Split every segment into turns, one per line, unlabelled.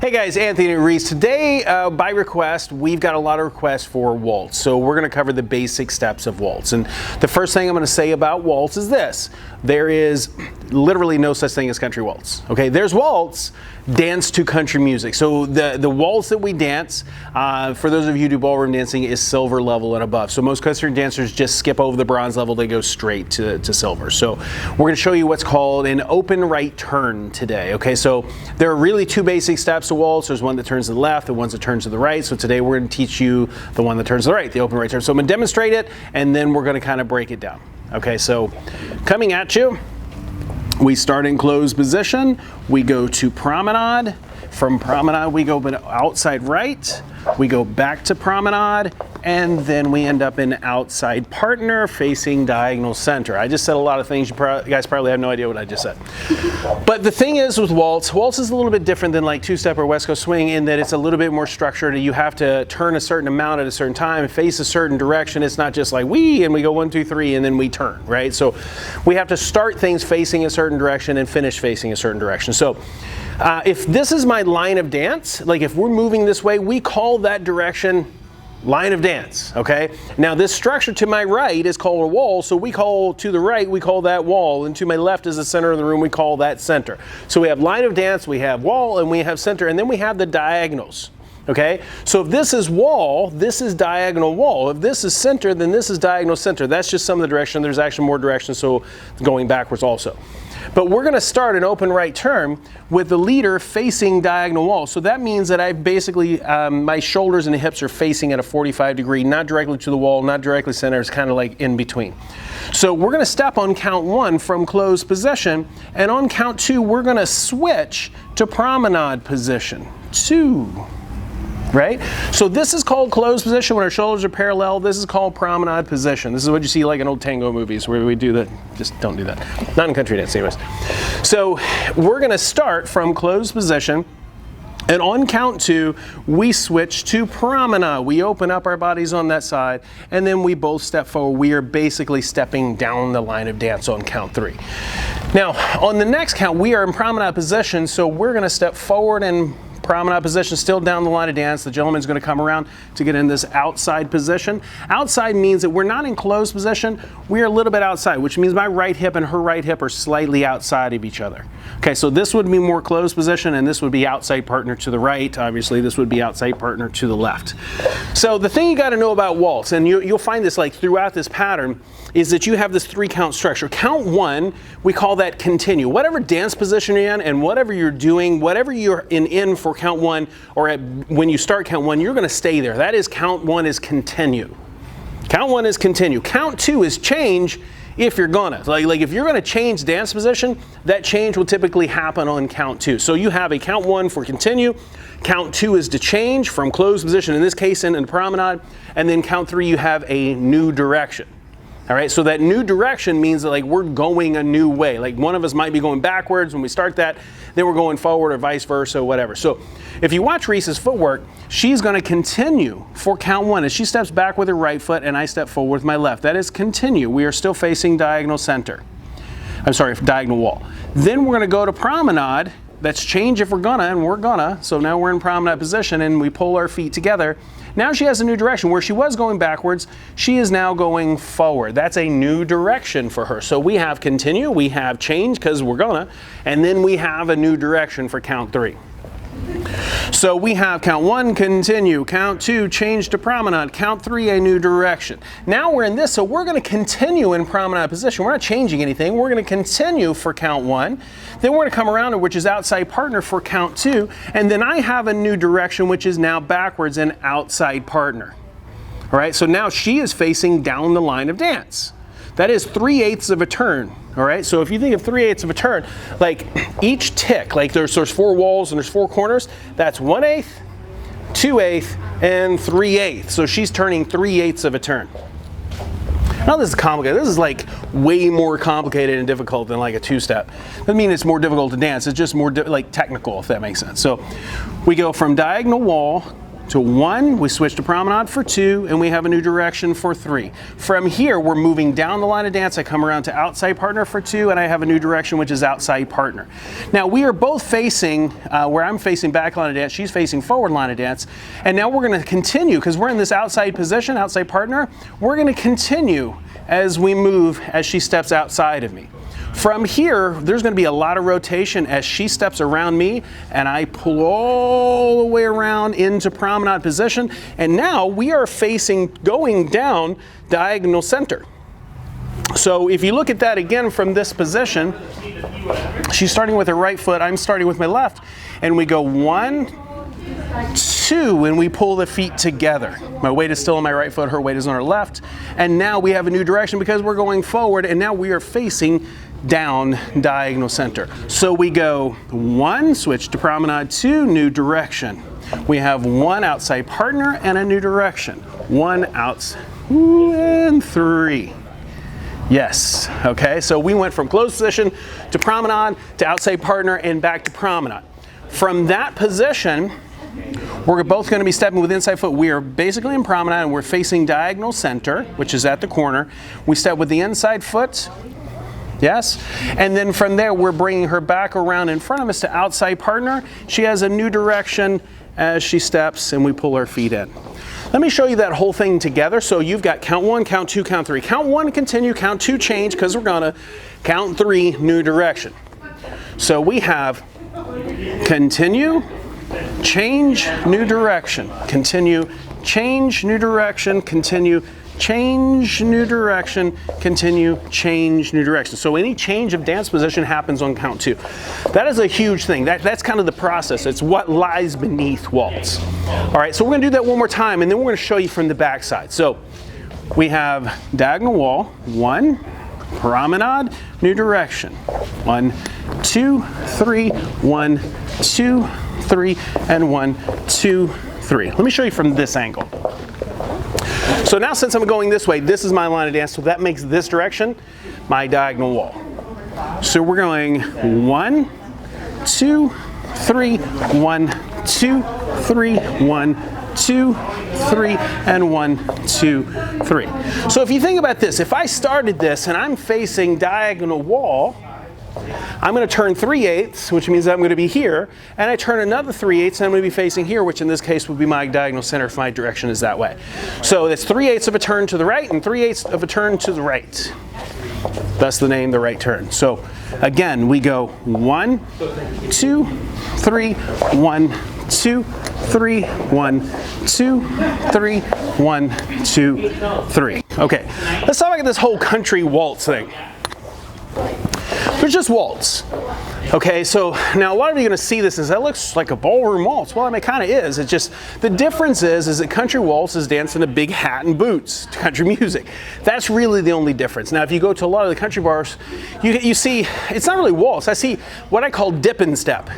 Hey guys, Anthony and Reese. Today, by request, we've got a lot of requests for waltz. So we're going to cover the basic steps of waltz. And the first thing I'm going to say about waltz is this. There is literally no such thing as country waltz. Okay, there's waltz, dance to country music. So the waltz that we dance, for those of you who do ballroom dancing, is silver level and above. So most country dancers just skip over the bronze level, they go straight to silver. So we're going to show you what's called an open right turn today. Okay, so there are really two basic steps to waltz. There's one that turns to the left, the one that turns to the right. So today we're going to teach you the one that turns to the right, the open right turn. So I'm going to demonstrate it, and then we're going to kind of break it down. Okay, so coming at you, we start in closed position, we go to promenade. From promenade, we go outside right, we go back to promenade, and then we end up in outside partner facing diagonal center. I just said a lot of things. You guys probably have no idea what I just said. But the thing is with waltz is a little bit different than like two-step or West Coast swing in that it's a little bit more structured. You have to turn a certain amount at a certain time, face a certain direction. It's not just like wee, and we go 1, 2, 3, and then we turn, right? So we have to start things facing a certain direction and finish facing a certain direction. So if this is my line of dance, like if we're moving this way, we call that direction line of dance, okay? Now this structure to my right is called a wall, so we call to the right, we call that wall, and to my left is the center of the room, we call that center. So we have line of dance, we have wall, and we have center, and then we have the diagonals, okay? So if this is wall, this is diagonal wall. If this is center, then this is diagonal center. That's just some of the direction. There's actually more direction, so going backwards also. But we're going to start an open right turn with the leader facing diagonal wall. So that means that I basically, my shoulders and the hips are facing at a 45 degree, not directly to the wall, not directly center. It's kind of like in between. So we're going to step on count 1 from closed position. And on count 2, we're going to switch to promenade position. 2. Right? So this is called closed position when our shoulders are parallel. This is called promenade position. This is what you see like in old tango movies where we do that. Just don't do that. Not in country dance anyways. So we're going to start from closed position. And on count 2, we switch to promenade. We open up our bodies on that side, and then we both step forward. We are basically stepping down the line of dance on count 3. Now, on the next count, we are in promenade position, so we're going to step forward and promenade position, still down the line of dance. The gentleman's going to come around to get in this outside position. Outside means that we're not in closed position. We are a little bit outside, which means my right hip and her right hip are slightly outside of each other. Okay, so this would be more closed position, and this would be outside partner to the right. Obviously, this would be outside partner to the left. So the thing you got to know about waltz, and you'll find this like throughout this pattern, is that you have this 3-count structure. Count 1, we call that continue. Whatever dance position you're in and whatever you're doing, whatever you're in for count 1 or when you start count 1, you're going to stay there. That is count 1 is continue. Count 1 is continue. Count 2 is change if you're gonna. Like if you're gonna change dance position, that change will typically happen on count 2. So you have a count 1 for continue, count 2 is to change from closed position, in this case in promenade, and then count 3 you have a new direction. All right, so that new direction means that like we're going a new way. Like one of us might be going backwards when we start that, then we're going forward or vice versa, whatever. So if you watch Reese's footwork, she's going to continue for count 1 as she steps back with her right foot and I step forward with my left. That is continue. We are still facing diagonal center. I'm sorry, diagonal wall. Then we're going to go to promenade. That's change if we're gonna, and we're gonna. So now we're in promenade position and we pull our feet together. Now she has a new direction. Where she was going backwards, she is now going forward. That's a new direction for her. So we have continue, we have change because we're gonna, and then we have a new direction for count 3. So we have count 1, continue, count 2, change to promenade, count 3, a new direction. Now we're in this, so we're going to continue in promenade position. We're not changing anything. We're going to continue for count 1. Then we're going to come around, which is outside partner for count 2. And then I have a new direction, which is now backwards and outside partner. All right, so now she is facing down the line of dance. That is 3/8 of a turn. All right, so if you think of 3/8 of a turn, like each tick, like there's 4 walls and there's 4 corners, that's 1/8, 2/8, and 3/8. So she's turning 3/8 of a turn. Now this is complicated. This is like way more complicated and difficult than like a 2-step. Doesn't mean it's more difficult to dance. It's just more like technical, if that makes sense. So we go from diagonal wall to 1, we switch to promenade for 2, and we have a new direction for 3. From here, we're moving down the line of dance. I come around to outside partner for 2, and I have a new direction, which is outside partner. Now, we are both facing, where I'm facing back line of dance, she's facing forward line of dance, and now we're going to continue, because we're in this outside position, outside partner, we're going to continue as we move as she steps outside of me. From here, there's going to be a lot of rotation as she steps around me, and I pull all the way around into promenade position, and now we are facing going down diagonal center. So if you look at that again from this position, she's starting with her right foot, I'm starting with my left, and we go 1, 2, and we pull the feet together. My weight is still on my right foot, her weight is on her left, and now we have a new direction because we're going forward, and now we are facing down diagonal center. So we go 1, switch to promenade 2, new direction. We have 1 outside partner and a new direction. 1 outside, and 3. Yes, okay, so we went from closed position to promenade to outside partner and back to promenade. From that position, we're both going to be stepping with inside foot. We are basically in promenade and we're facing diagonal center, which is at the corner. We step with the inside foot. Yes, and then from there we're bringing her back around in front of us to outside partner. She has a new direction as she steps and we pull her feet in. Let me show you that whole thing together. So you've got count 1, count 2, count 3. Count 1, continue, count 2, change, because we're gonna count 3, new direction. So we have continue, change, new direction, continue, change, new direction, continue, change, new direction, continue, change, new direction. So any change of dance position happens on count 2. That is a huge thing. That's kind of the process. It's what lies beneath waltz. All right, so we're going to do that one more time, and then we're going to show you from the back side. So we have diagonal wall, 1, promenade, new direction, 1, 2, 3, 1, 2, 3, and 1, 2, 3. Let me show you from this angle. So now since I'm going this way, this is my line of dance, so that makes this direction my diagonal wall. So we're going 1, 2, 3, 1, 2, 3, 1, 2, 3, and 1, 2, 3. So if you think about this, if I started this and I'm facing diagonal wall, I'm going to turn 3/8, which means I'm going to be here, and I turn another 3/8 and I'm going to be facing here, which in this case would be my diagonal center if my direction is that way. So that's 3/8 of a turn to the right and 3/8 of a turn to the right. Thus the name, the right turn. So again, we go 1, 2, 3, 1, 2, 3, 1, 2, 3, 1, 2, 3. Okay, let's talk about this whole country waltz thing. There's just waltz. Okay, so now a lot of you are going to see this as that looks like a ballroom waltz. Well, I mean, it kind of is. It's just the difference is that country waltz is dancing a big hat and boots to country music. That's really the only difference. Now, if you go to a lot of the country bars, you see it's not really waltz. I see what I call dip and step.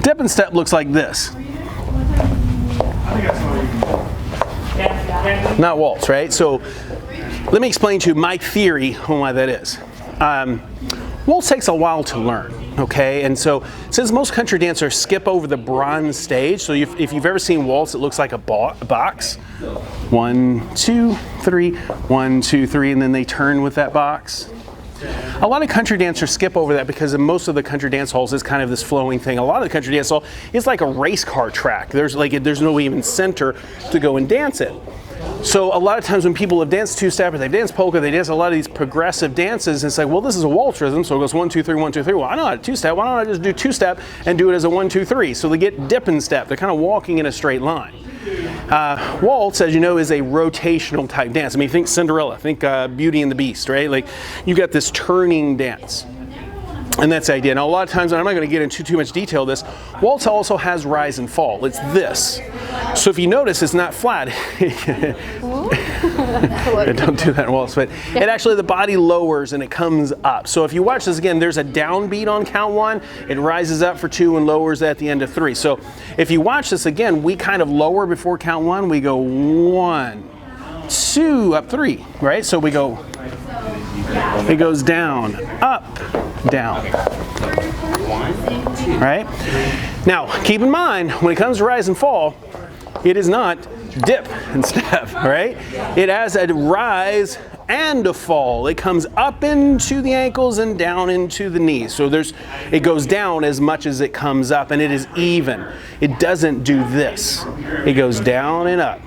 Dip and step looks like this. Not waltz, right? So let me explain to you my theory on why that is. Waltz takes a while to learn, okay? And so since most country dancers skip over the bronze stage, so if you've ever seen waltz, it looks like a box. 1, 2, 3, 1, 2, 3, and then they turn with that box. A lot of country dancers skip over that because in most of the country dance halls is kind of this flowing thing. A lot of the country dance hall is like a race car track. There's no even center to go and dance it. So a lot of times when people have danced two-step or they've danced polka, they dance a lot of these progressive dances, and it's like, well, this is a waltz rhythm, so it goes 1, 2, 3, 1, 2, 3. Well, I know how to two-step. Why don't I just do two-step and do it as a 1, 2, 3? So they get dip and step. They're kind of walking in a straight line. Waltz, as you know, is a rotational type dance. I mean, think Cinderella, think Beauty and the Beast, right? Like you got this turning dance. And that's the idea. Now, a lot of times, and I'm not going to get into too much detail of this, waltz also has rise and fall. It's this. So if you notice, it's not flat. Don't do that in waltz, but it actually, the body lowers and it comes up. So if you watch this again, there's a downbeat on count 1. It rises up for 2 and lowers at the end of 3. So if you watch this again, we kind of lower before count 1. We go 1, 2, up 3, right? So we go, it goes down, up, down. Right? Now, keep in mind, when it comes to rise and fall, It is not dip and step, right? It has a rise and a fall. It comes up into the ankles and down into the knees. So it goes down as much as it comes up, and it is even. It doesn't do this. It goes down and up.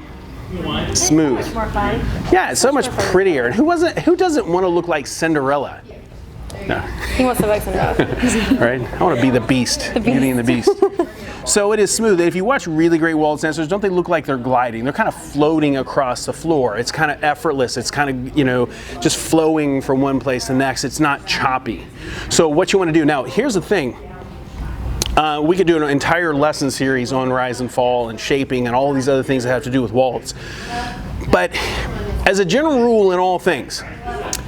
Smooth.
Much more fun.
Yeah, it's so much prettier. And who doesn't want to look like Cinderella? No.
He wants to like Cinderella.
Right? I want to be the Beast. Beauty and the Beast. So it is smooth. If you watch really great waltz dancers, don't they look like they're gliding? They're kind of floating across the floor. It's kind of effortless. It's kind of, just flowing from one place to the next. It's not choppy. So what you want to do now, here's the thing. We could do an entire lesson series on rise and fall and shaping and all these other things that have to do with waltz. But as a general rule in all things,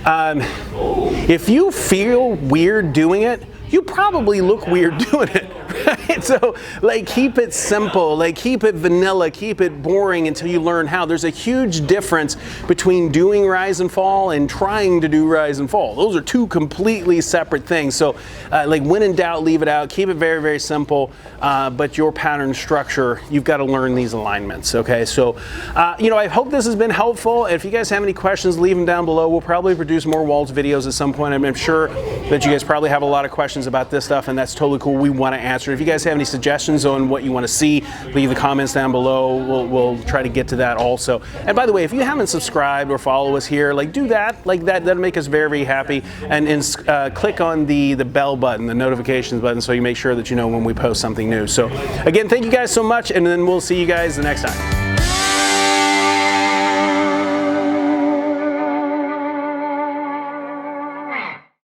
if you feel weird doing it, you probably look weird doing it, right? So, like, keep it simple, like, keep it vanilla, keep it boring until you learn how. There's a huge difference between doing rise and fall and trying to do rise and fall. Those are two completely separate things. So, like, when in doubt, leave it out. Keep it very, very simple, but your pattern structure, you've got to learn these alignments, okay? So, I hope this has been helpful. If you guys have any questions, leave them down below. We'll probably produce more waltz videos at some point. I'm sure that you guys probably have a lot of questions about this stuff, and that's totally cool. We want to answer. If you guys have any suggestions on what you want to see, leave the comments down below. We'll try to get to that also. And by the way, if you haven't subscribed or follow us here, like, do that. Like, that'll make us very, very happy. And click on the bell button, the notifications button, so you make sure that you know when we post something new. So again, thank you guys so much, and then we'll see you guys the next time.